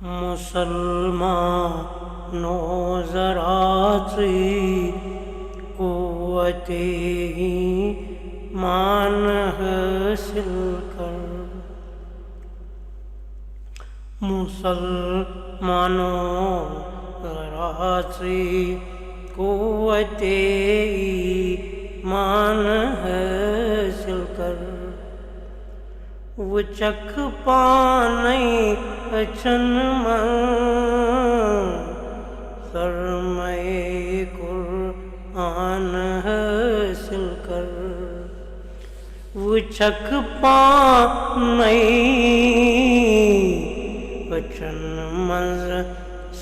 مسلمانوں ذرا سی قوت ایمان حاصل کر، مسلمانوں ذرا سی قوت ایمان حاصل کر، وہ چکھ پانی اچھن من سرمائے قرآن حاصل کر، وہ چکھ پانی اچھن من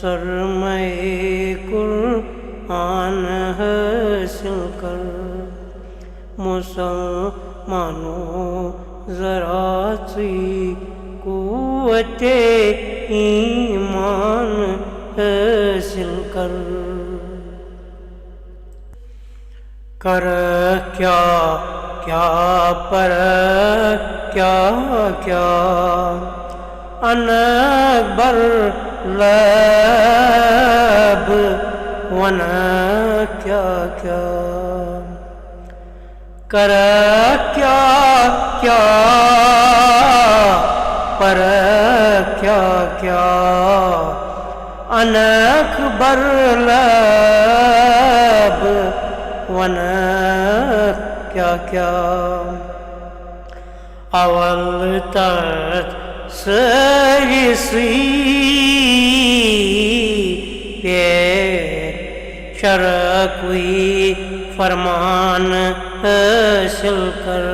سرمائے قرآن حاصل کر، مسلمانوں ذرا سی قوت ایمان حاصل کر، کر کیا کیا پر کیا کیا ان اکبر لب ون کیا کیا، کر کیا کیا پر کیا کیا ان اکبر لب ون کیا کیا، اول تت سرسی شرقی فرمان حاصل کر،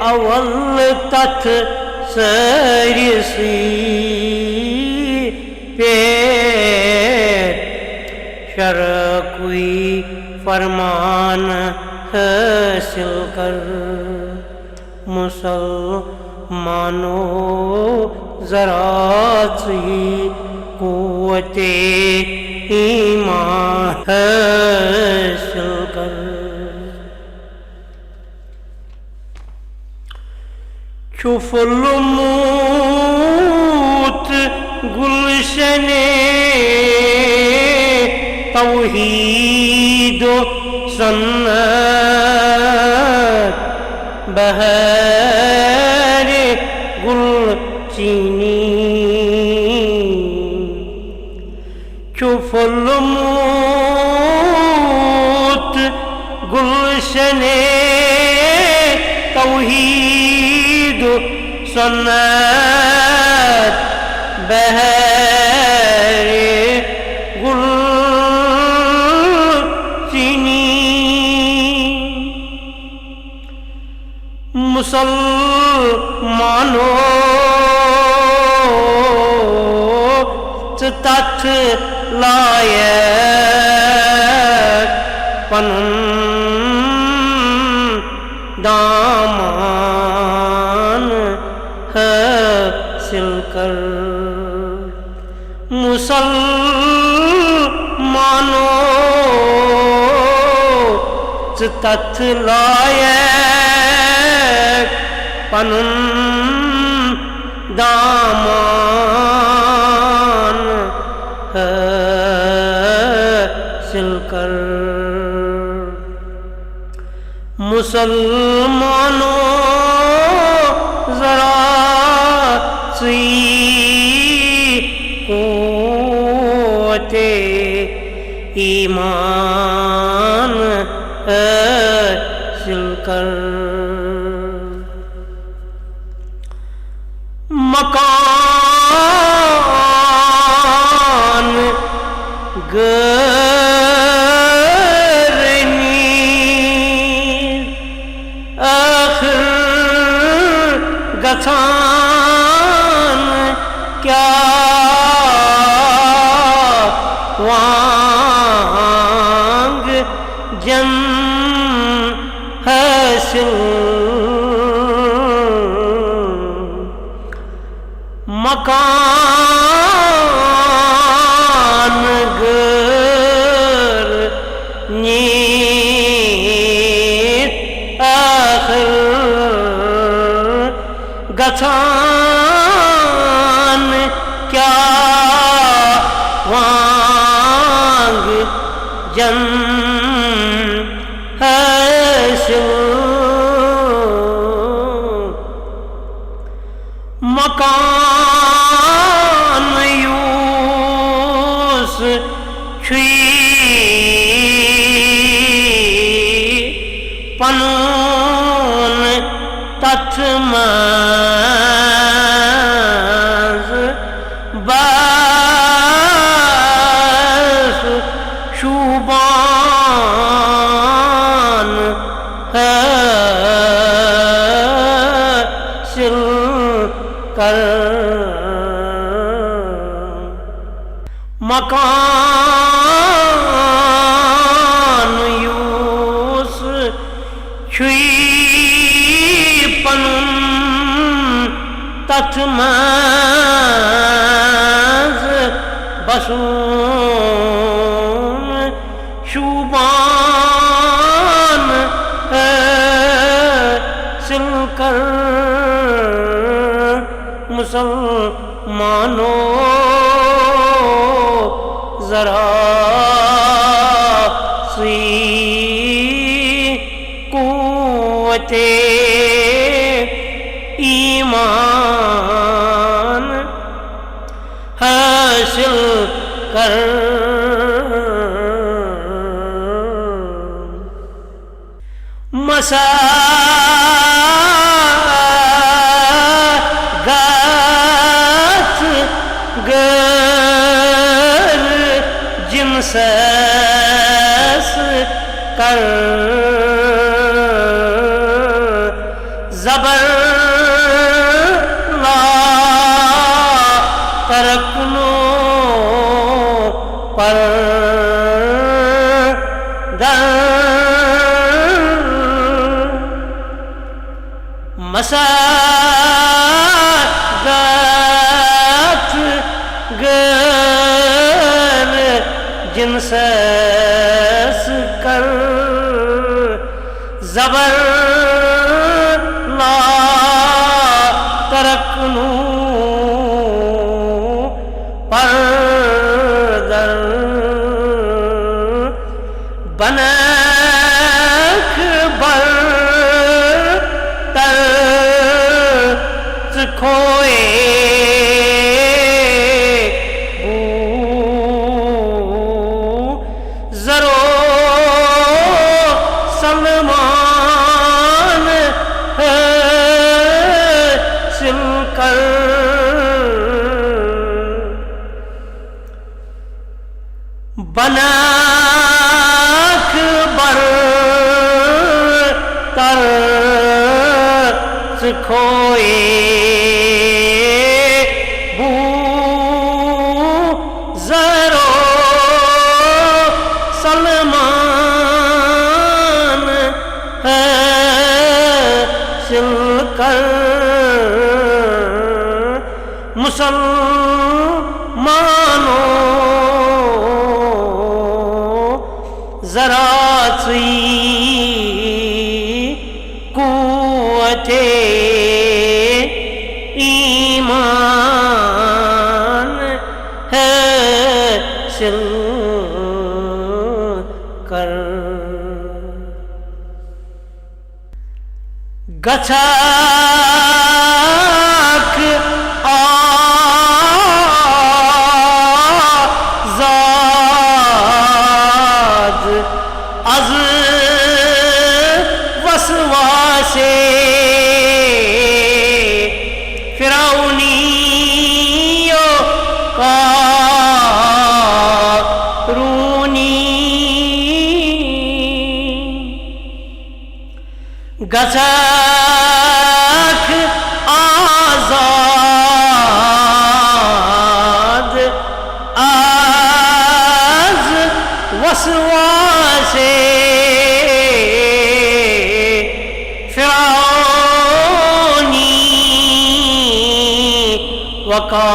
اول تت سرسی شرقی فرمان حاصل کر، مسلمانوں ذرا سی قوت ایمان حاصل کر، چو فلموت گلشن توحید و سنت بہر گل چینی، چو فلموت گلشن توحید و سنت بہر گل چینی، مسلمانوں تت لائق پنن دامان حاصل کر، مسلمانوں تت لائق پنن دامان حاصل کر، مسلمانوں ذرا سی قوت ایمان حاصل کر، مکان گرنی آخر گژھان کیا وانگ جن حاصل، مکان گرنی آخر گژھان مکان یوس چھوئی پنون تتھ منز بس شوبان حاصل کر مکان یوس چھوئی پنن تتھ منز بسون شوبان حاصل کر مسلمانوں ذرا سی قوت ایمان حاصل کر مساغات گر جنسس کر زبر لا ترکنو پر در مساغات گر جنسس کر زبر لا ترکنو پر در بنک بر تر کھوئے زرو سلمان حاصل کر بنک بر تر کھوئے بو زرو سلمان حاصل کر مسلمانوں ذرا سی قوت ایمان حاصل کر گچھاک آزاد از وسواس فرعونی و قارونی گچھاک آزاد از وسواس فرعونی و قارونی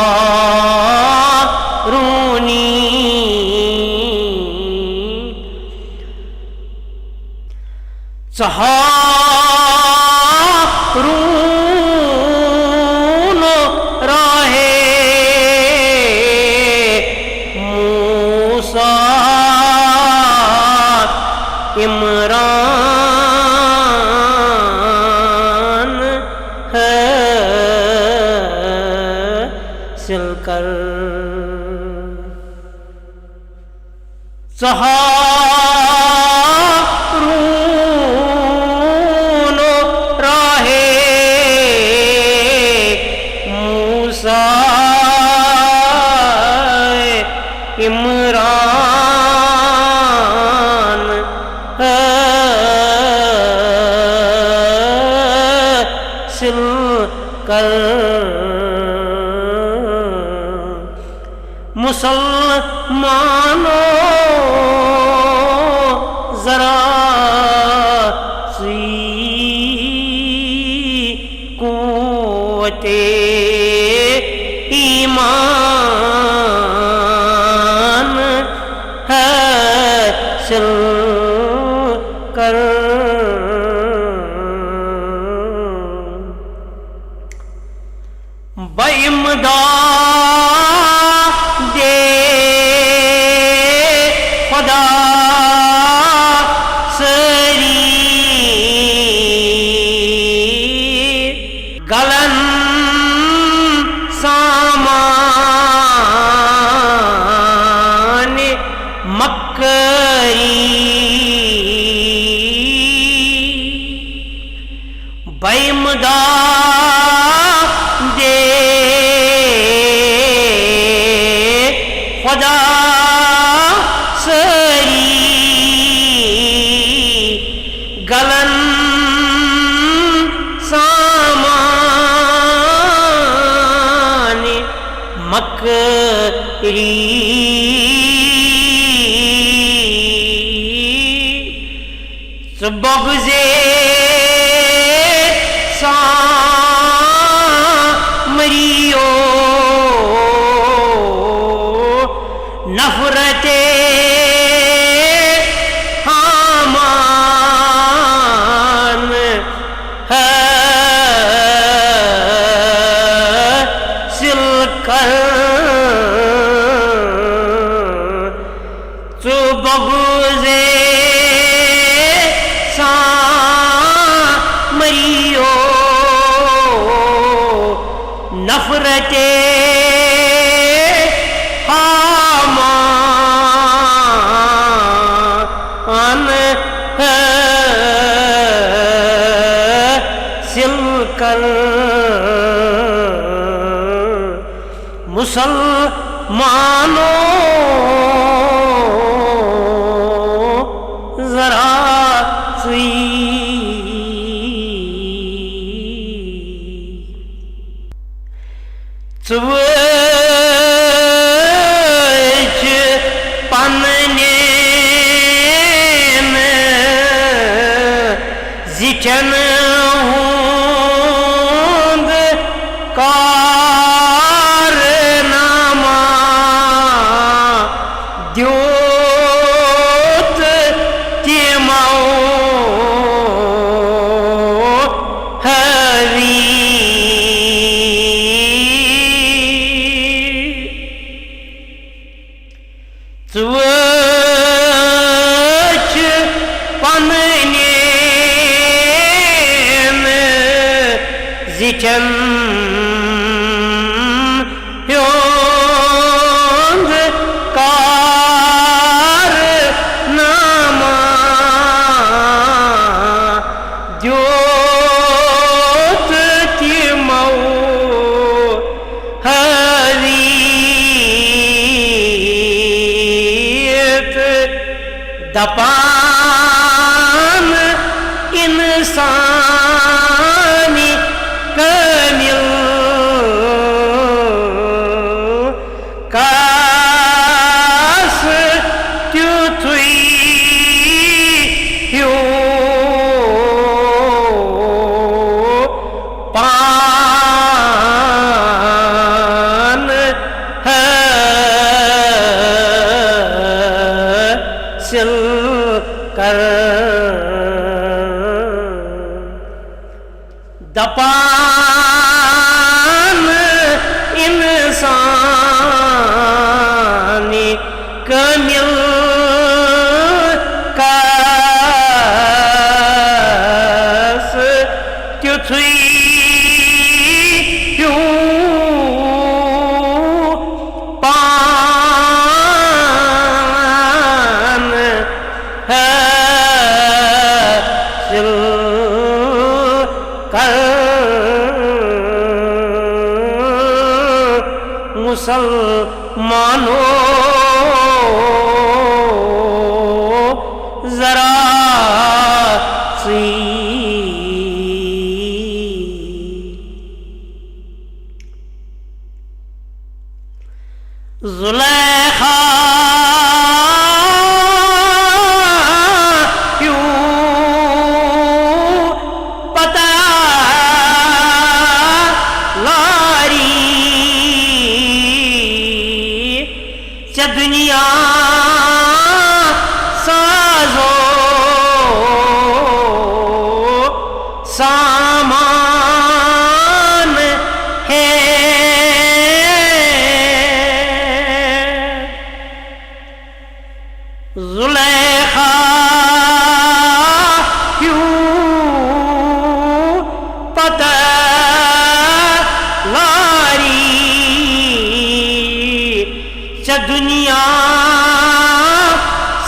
ہارون راہ موسیٰ عمران ہے سل کر سحارون راہ موسیٰ عمران سل کر مسلمانوں ذرا سی قوت ایمان حاصل کر بامداد خدا سری گلن سامان مکری بامداد خدا سری گلن سامان مکری بغض سامریو نفرت حامان حاصل کر تو بغض سامریو نفرت کر مسلمانوں ذرا سی چوچ پننین زچن کارنامہ دیوت تیمو حوی چوچ پننین زچن دپان انسانی کامل کاس تیوتھوی ہیو پان حاصل کر مسلمانوں ذرا سی زلیخا دنیا سازو سامان ہے زلیخا کیوں پتہ دنیا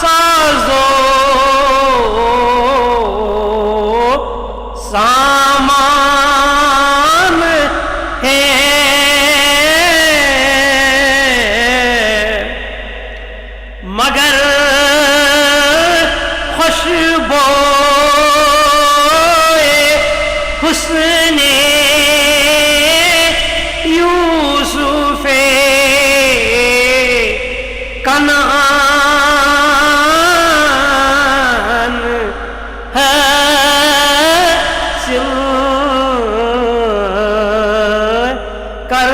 سازو سامان ہے مگر خوشبوئے حسن یوسف کنعان حاصل کر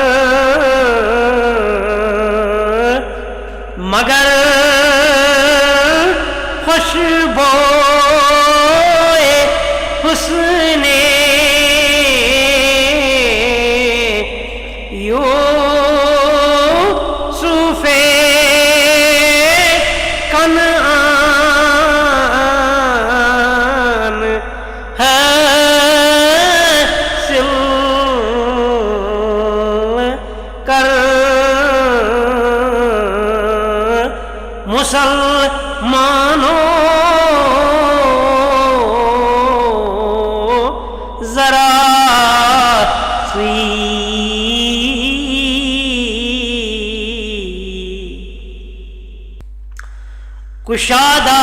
مگر خوشبوئے حسن یوسف کنعان حاصل کر مسلمانوں ذرا سی کشادہ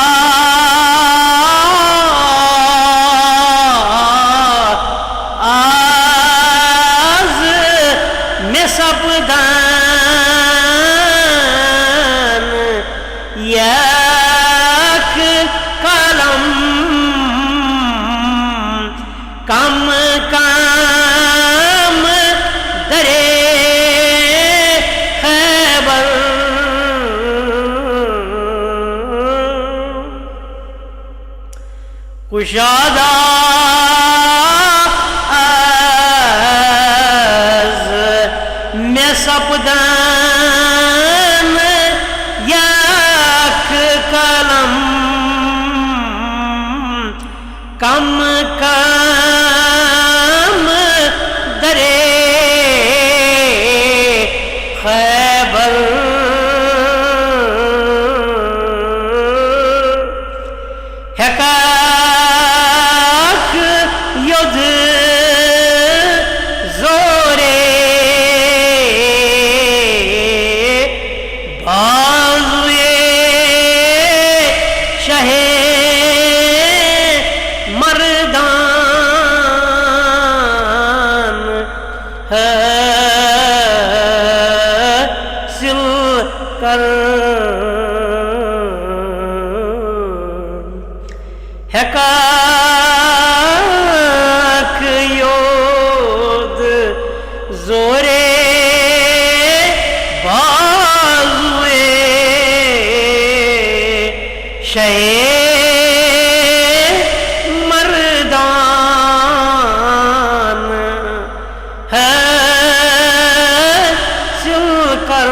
آز میں سپدان یک قلم کم کم درے خیبر کشادہ از میں سپدان یک قلم کم کم درے خیبر ید زورے بازوئے شہ مردان حاصل کر یود زورے بازوئے شہ مردان حاصل کر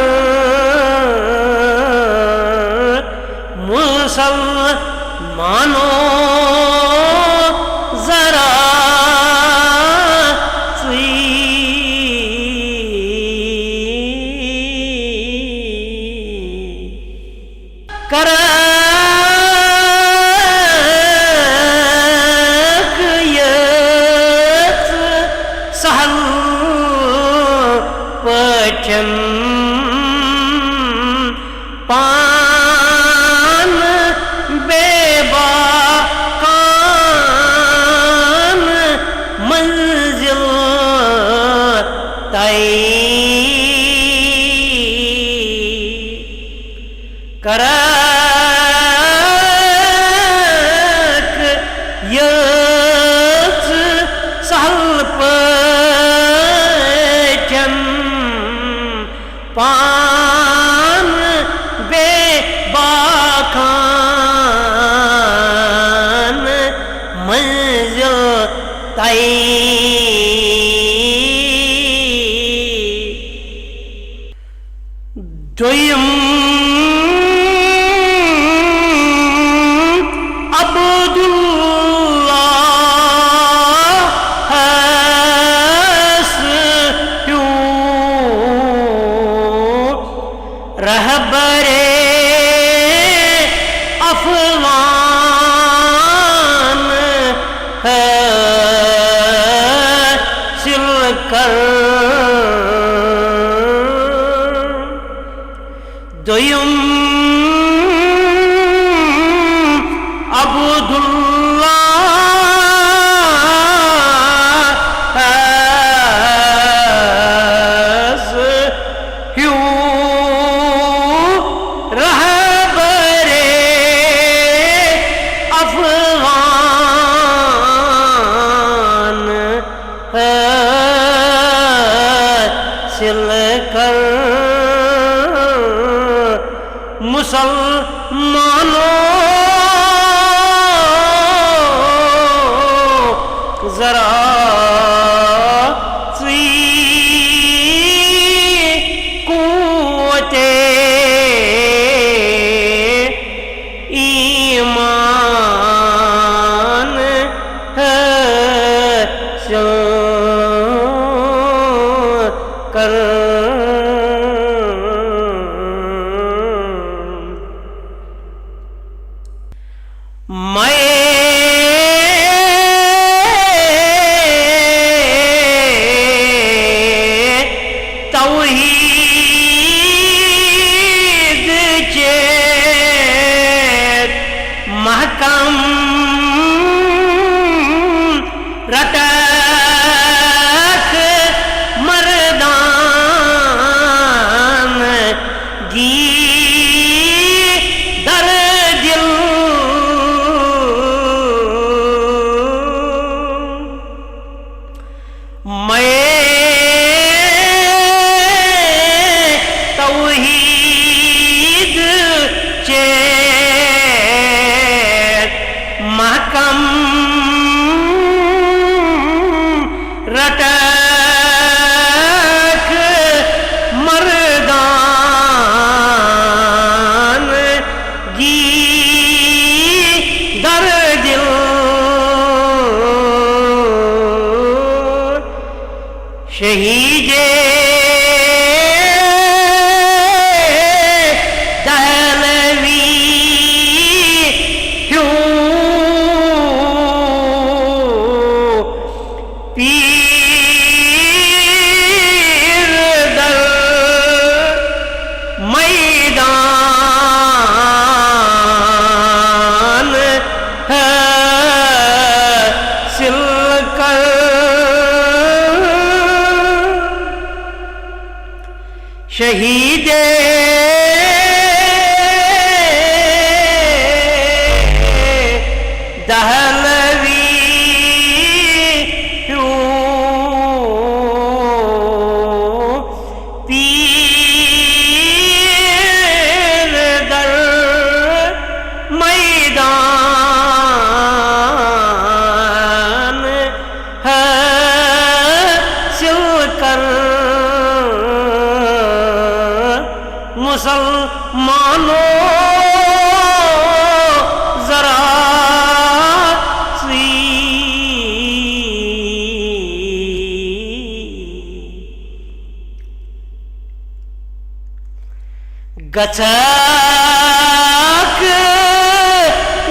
مسلمانوں ذرا سہل پچم پان بے باکان منزل طے کرک یژ سہل پٲٹھۍ پان بے باکان منزل طے دویم رہبر افغان حاصل کر دویم مسلمانوں ذرا قوت ایمان حاصل کر محکم رٹک مردان گی در دل میں توحید محکم رٹک مردان گی در دل شہید شہید دہلوی پیر در میدان حاصل کر مسلمانوں ذرا گچھک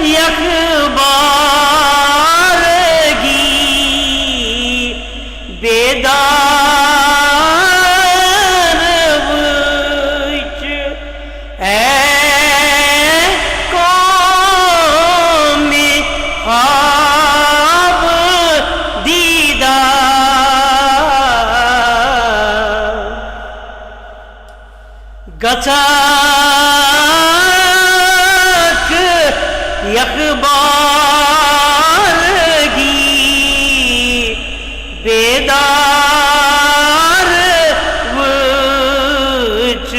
یک بارگی بیدار وچ گچھاک یک بارگی بیدار وچ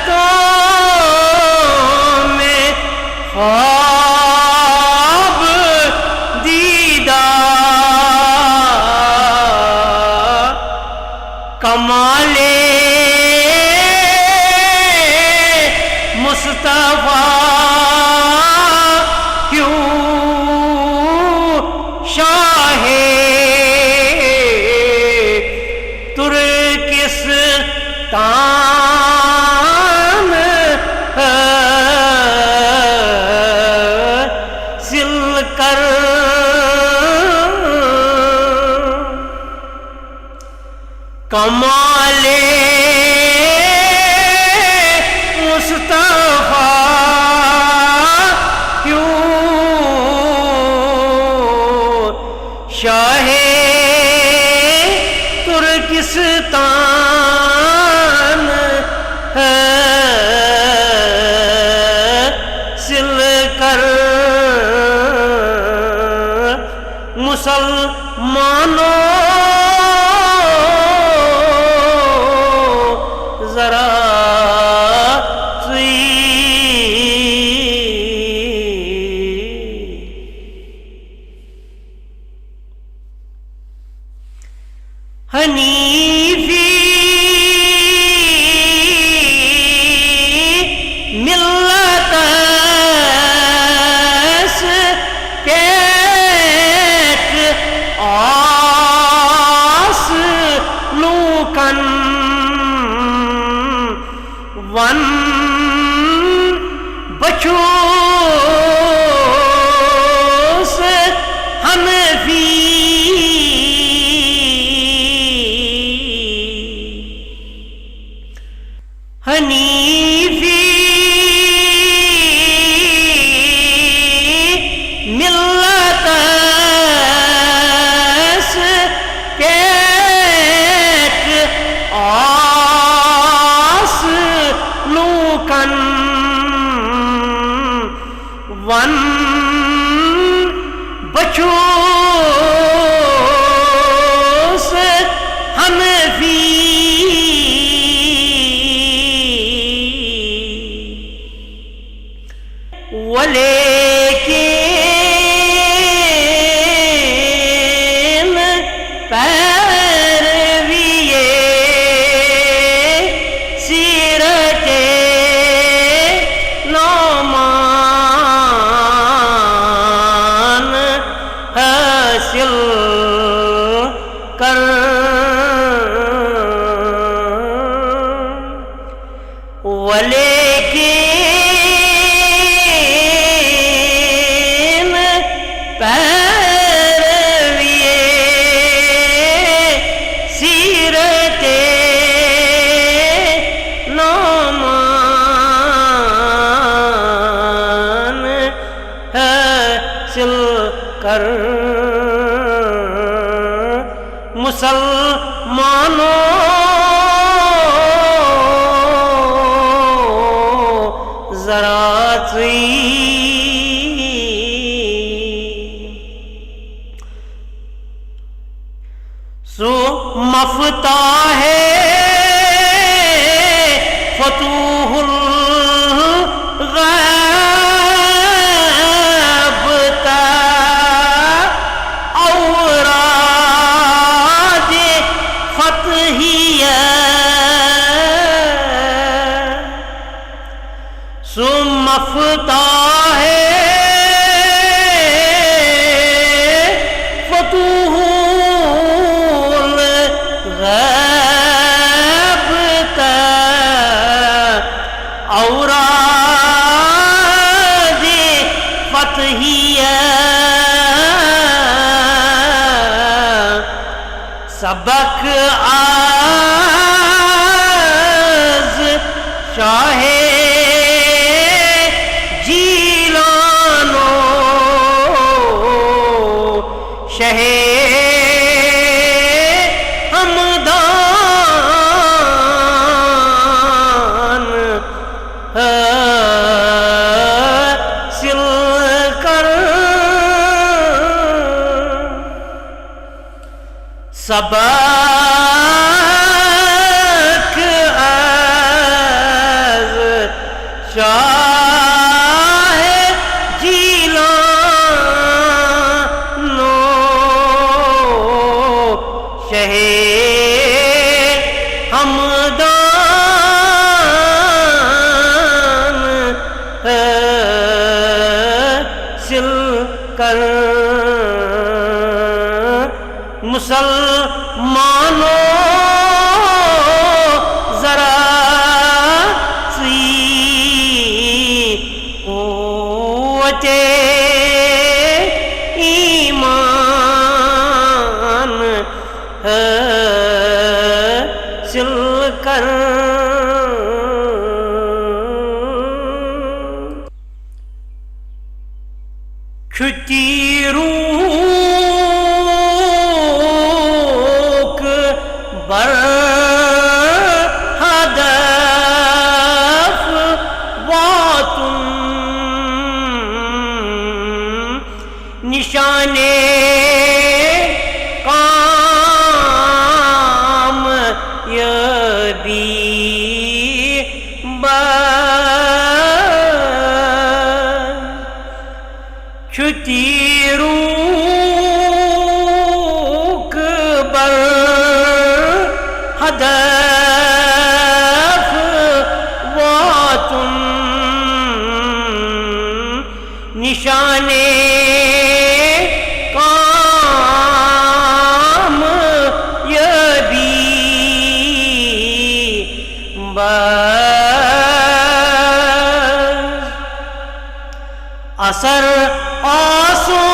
تو میں خواب دیدار کمالے مصطفیٰ کیوں شاہ ترکستان سل کر کمالے مصطفیٰ کیوں شاہ ترکستان سل کر مسلمانوں ذرا حنیفی ملت اس پیٹ آس لوکن ون بچوس حنفی حنیفی ملت اس پیٹ آس لوکن ون بچوس حنفی ولیکن پیروی سیرت نعمان حاصل کر ولیکن پیروی سیرت نعمان حاصل کر مسلمانوں ذرا سو مفتاح فتوح الغیب تا اوراد فتحیہ سو مفتاح فتوح الغیب تا اوراد فتحیہ سبق آز شاہ جیلانو شہ ہمدان از شاہ جیلانو شہ ہمدان حاصل کر مسلمانوں ذرا سی قوت ایمان حاصل کر کھٹی روک بر ہدف واتن نشانے کام یبی چھٹی روک بر ہدف واتن نشانے کام یبی اثر آسون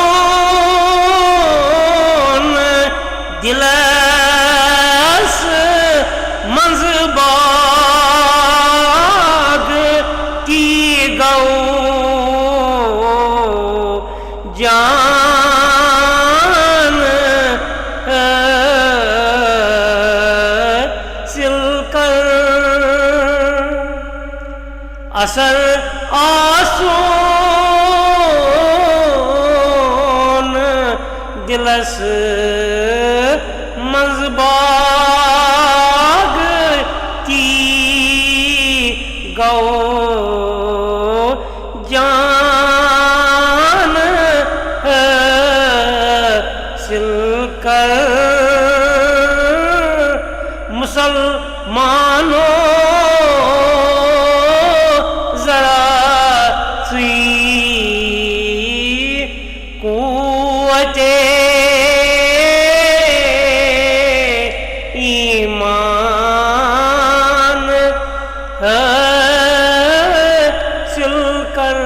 دلس منز باغ کی گو جان حاصل کر اثر آسون دلس منز باغ کی گو جان حاصل کر مسلمانوں ذرا سی قوت ایمان حاصل کر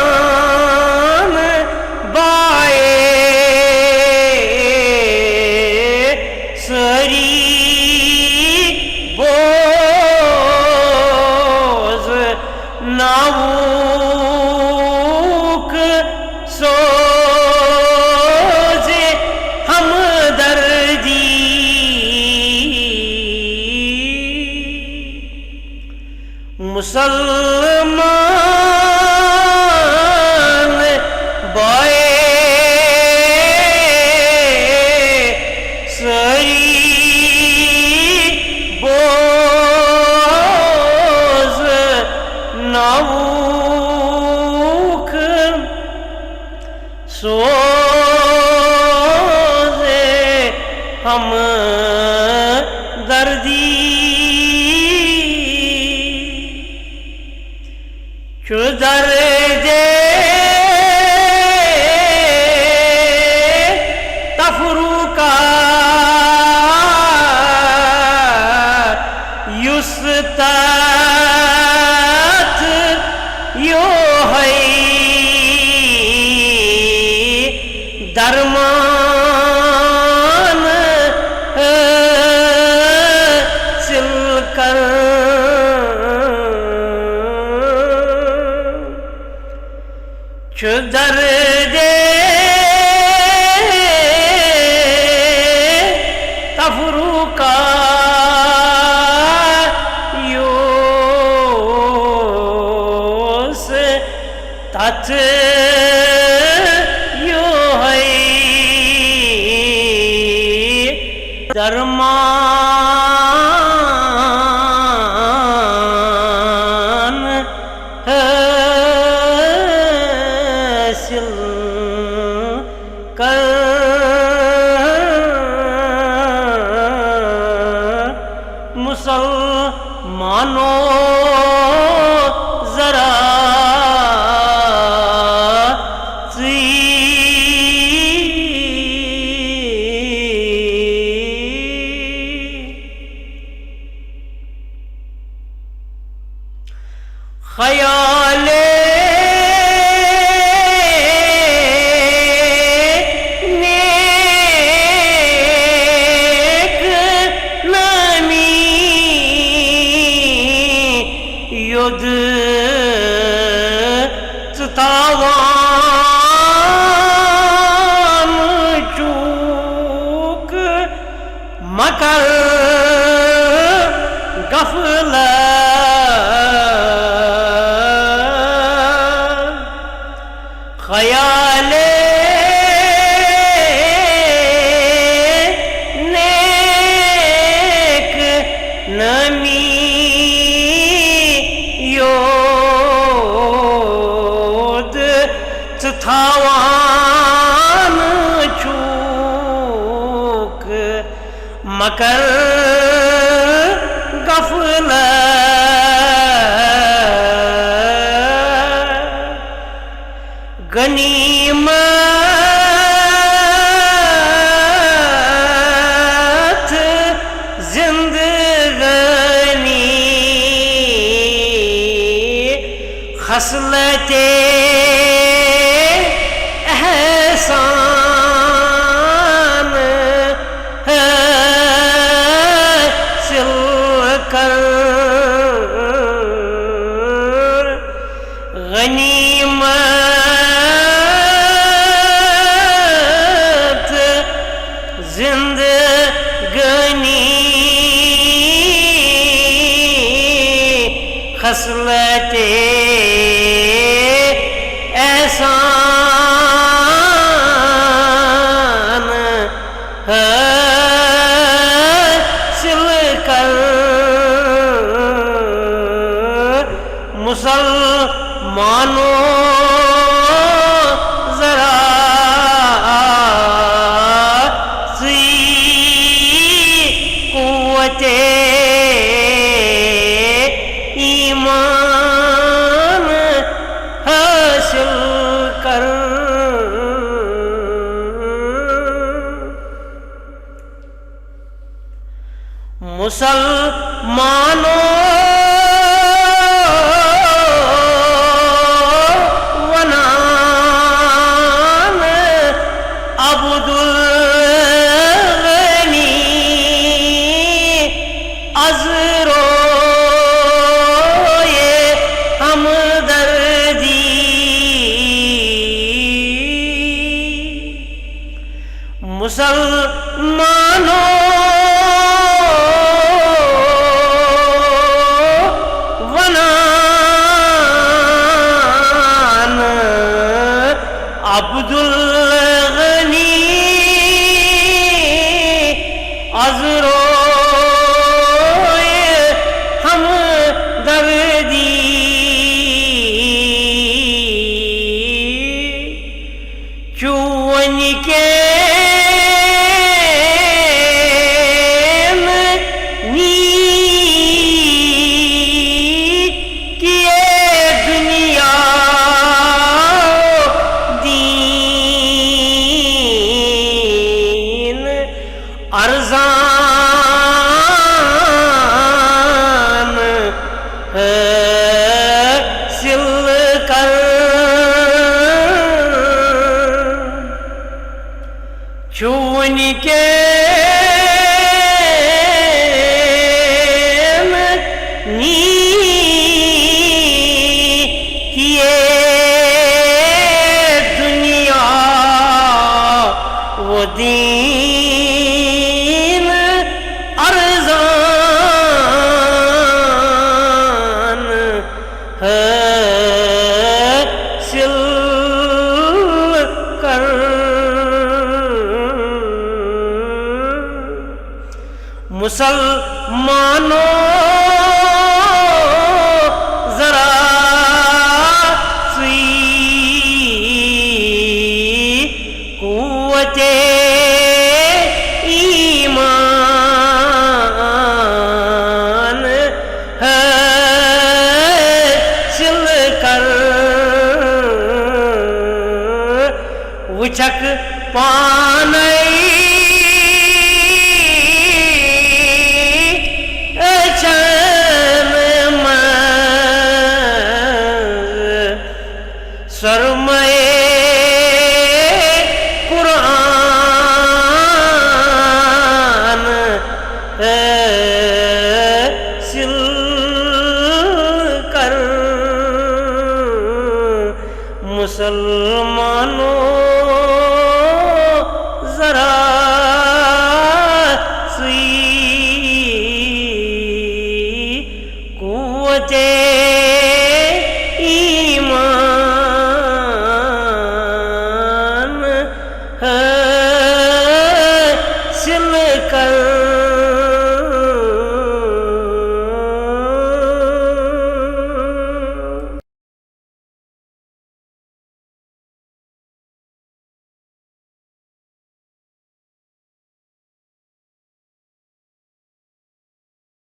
مسلمان بائے سری بوز ناوک سوز ہمدردی مسلمان بائے سری بوز ناوک سوز ہمدردی درد تفرقہ یستت یو ہے درمان حاصل کر درد تفرقہ یو ہتھ یوں ہے درمان حاصل کر مسلمانوں ذرا خیال نیک نامی ید تاوان چوک مکر غفلت خیال نیک نمی یود تھاوان چوک مکر غفلت غنیمت زندگانی خصلت احسان حاصل کر غنیمت زندگانی خصلت احسان حاصل کر مسلمانوں ذرا سی قوت ایمان حاصل کر مسلمانوں مسلمانوں ونان عبد الغنی عذروئے ہمدردی چون کے ارزان حاصل کر چون کے دنیا وہ دین ارزان حاصل کر مسلمانوں ذرا سوئی قوت ایمان حاصل کر وچھک پانے سرمائے قرآن حاصل کر مسلمانوں ذرا سوئی قوت ایمان